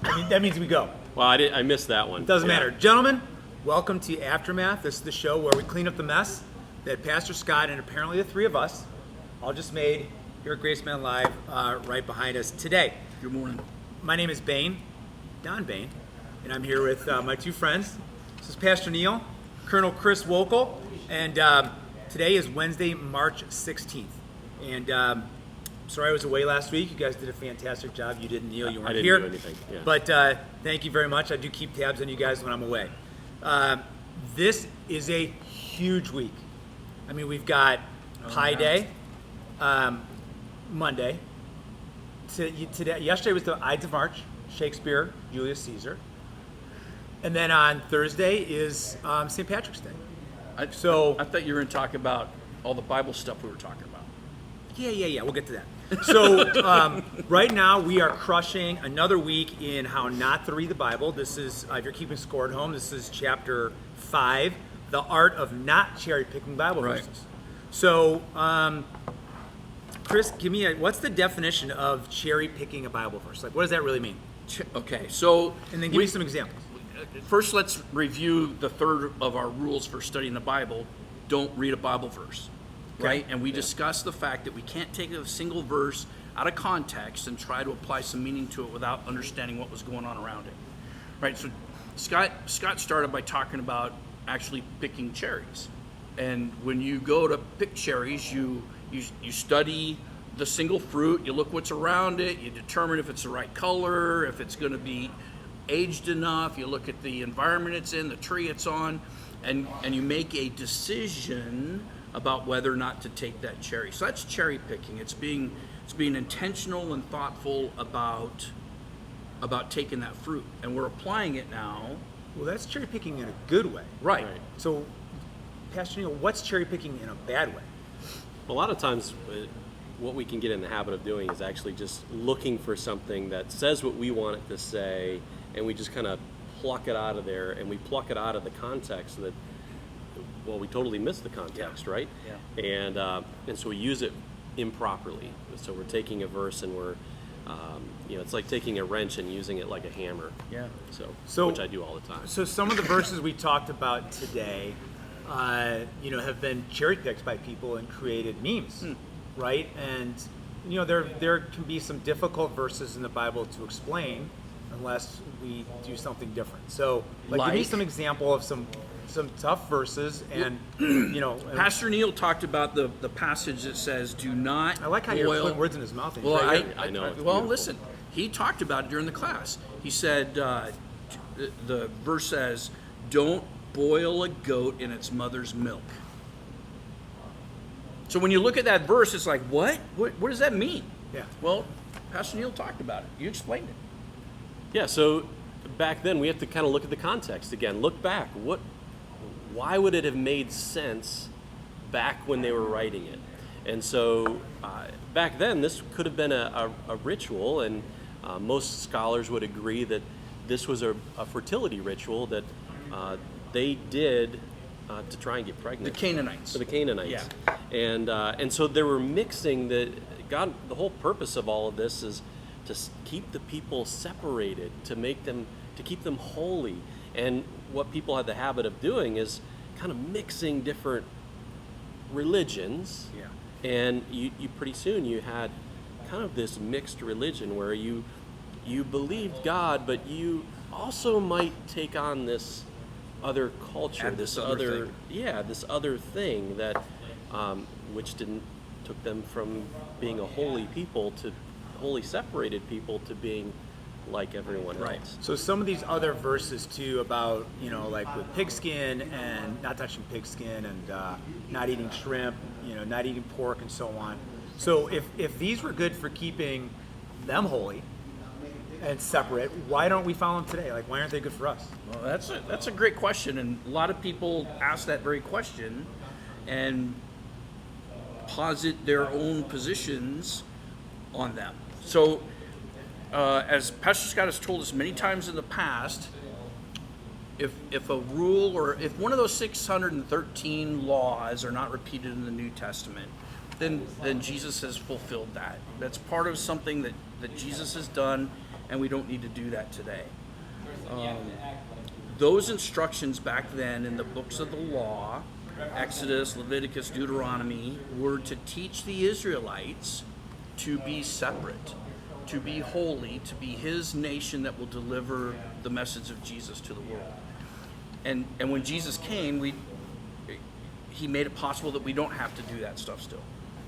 That means we go. Well, I missed that one. Doesn't Yeah. matter. Gentlemen, welcome to Aftermath. This is the show where we clean up the mess that Pastor Scott and apparently the three of us all just made here at Graceman Live right behind us today. Good morning. My name is Bain, Don Bain, and I'm here with my two friends. This is Pastor Neil, Colonel Chris Wokel, and today is Wednesday, March 16th. And sorry I was away last week. You guys did a fantastic job. You didn't, Neil. You weren't I didn't here. do anything. Yeah. But thank you very much. I do keep tabs on you guys when I'm away. This is a huge week. I mean, we've got Pi Day, Monday. Yesterday was the Ides of March, Shakespeare, Julius Caesar. And then on Thursday is St. Patrick's Day. I So- thought you were going to talk about all the Bible stuff we were talking about. Yeah. We'll get to that. So right now we are crushing another week in how not to read the Bible. This is, if you're keeping score at home, this is chapter 5, the art of not cherry picking Bible Right. verses. So, Chris, give me what's the definition of cherry picking a Bible verse? Like, what does that really mean? Okay, so And then give me some examples. first let's review the third of our rules for studying the Bible. Don't read a Bible verse, right? And we discussed the fact that we can't take a single verse out of context and try to apply some meaning to it without understanding what was going on around it, right? So Scott started by talking about actually picking cherries, and when you go to pick cherries, you study the single fruit, you look what's around it, you determine if it's the right color, if it's going to be aged enough, you look at the environment it's in, the tree it's on, and you make a decision about whether or not to take that cherry. So that's cherry picking. It's being intentional and thoughtful about taking that fruit, and we're applying it now. Well, that's cherry picking in a good way. Right. So, Pastor Neil, what's cherry picking in a bad way? A lot of times, what we can get in the habit of doing is actually just looking for something that says what we want it to say, and we just kind of pluck it out of there, and we pluck it out of the context that, well, we totally miss the context, right? Yeah. And so we use it improperly. So we're taking a verse and we're, it's like taking a wrench and using it like a hammer. Yeah. So which I do all the time. So some of the verses we talked about today, have been cherry picked by people and created memes, right? And there can be some difficult verses in the Bible to explain unless we do something different. So, give me Like? some example of some tough verses, and and Pastor Neil talked about the passage that says, "Do not." I like how boil. you're putting words in his mouth. and Well, he's right here. I know, it's Well, beautiful. listen. He talked about it during the class. He said, the verse says, "Don't boil a goat in its mother's milk." So when you look at that verse, it's like, what? What does that mean? Yeah. Well, Pastor Neil talked about it. You explained it. Yeah, so back then we have to kind of look at the context again. Look back. Why would it have made sense back when they were writing it? And so back then this could have been a ritual, and most scholars would agree that this was a fertility ritual that they did to try and get pregnant. The Canaanites. For the Canaanites. Yeah. And so they were mixing the whole purpose of all of this is to keep the people separated, to keep them holy. And what people had the habit of doing is kind of mixing different religions. Yeah. And you pretty soon you had kind of this mixed religion where you believed God, but you also might take on this other culture, Add this other thing. This other thing that which took them from being a holy people to wholly separated people to being like everyone Right. else. So some of these other verses too about, like with pigskin and not touching pigskin and not eating shrimp, not eating pork and so on. So if these were good for keeping them holy and separate, why don't we follow them today? Like, why aren't they good for us? Well, that's a great question, and a lot of people ask that very question and posit their own positions on them. So, as Pastor Scott has told us many times in the past, if a rule or if one of those 613 laws are not repeated in the New Testament, then Jesus has fulfilled that. That's part of something that Jesus has done, and we don't need to do that today. Those instructions back then in the books of the law, Exodus, Leviticus, Deuteronomy, were to teach the Israelites to be separate, to be holy, to be his nation that will deliver the message of Jesus to the world. And when Jesus came, he made it possible that we don't have to do that stuff still.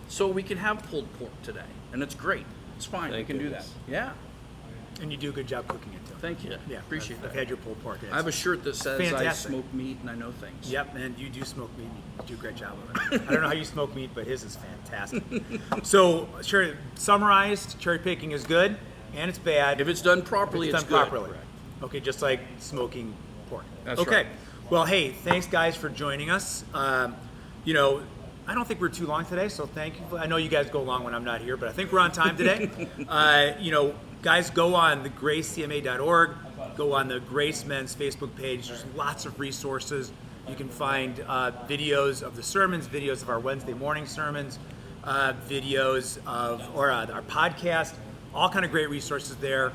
So we can have pulled pork today, and it's great. It's fine. Thank we can do that. goodness. Yeah. And you do a good job cooking it too. Thank you. Yeah, Appreciate I've that. had your pulled pork. I have a shirt that says I Fantastic. smoke meat and I know things. Yep, and you do smoke meat. You do a great job of it. I don't know how you smoke meat, but his is fantastic. So, sure, summarized, cherry picking is good and it's bad. If it's done properly, If it's it's done good. properly. Okay, just like smoking pork. That's okay. right. Well, hey, thanks guys for joining us. You know, I don't think we're too long today, so thank you. I know you guys go long when I'm not here, but I think we're on time today. You know, guys, go on the gracecma.org, go on the Grace Men's Facebook page. There's lots of resources. You can find videos of the sermons, videos of our Wednesday morning sermons, videos of our podcast, all kind of great resources there.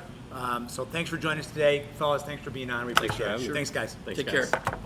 So thanks for joining us today, fellas. Thanks for being on. We appreciate for having it. me. Thanks, guys. Thanks, Take guys. care.